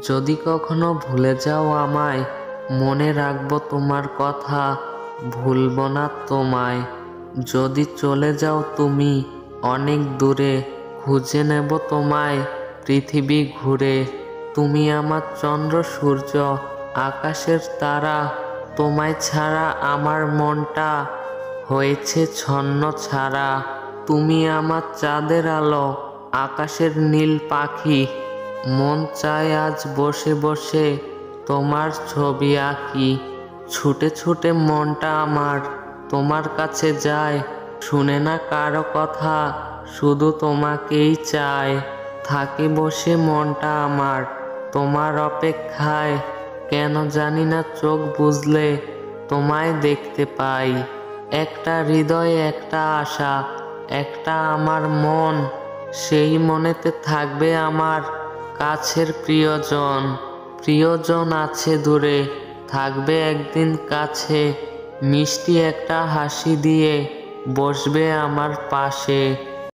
যদি কখনো ভুলে যাও আমায়, মনে রাখবো তোমার কথা, ভুলবো না তোমায়। যদি চলে যাও তুমি অনেক দূরে, খুঁজে নেব তোমায় পৃথিবী ঘুরে। তুমি আমার চন্দ্র সূর্য, আকাশের তারা, তোমায় ছাড়া আমার মনটা হয়েছে ছন্ন ছাড়া। তুমি আমার চাঁদের আলো, আকাশের নীল পাখি, মন চায় আজ বসে বসে তোমার ছবি আঁকি। ছুটে ছুটে মনটা আমার তোমার কাছে যায়, শুনে না কারো কথা, শুধু তোমাকেই চায়। থাকে বসে মনটা আমার তোমার অপেক্ষায়, কেন জানি না চোখ বুঝলে তোমায় দেখতে পাই। একটা হৃদয়ে একটা আশা, একটা আমার মন, সেই মনেতে থাকবে আমার কাছের প্রিয়জন। প্রিয়জন আছে দূরে, থাকবে একদিন কাছে, মিষ্টি একটা হাসি দিয়ে বসবে আমার পাশে।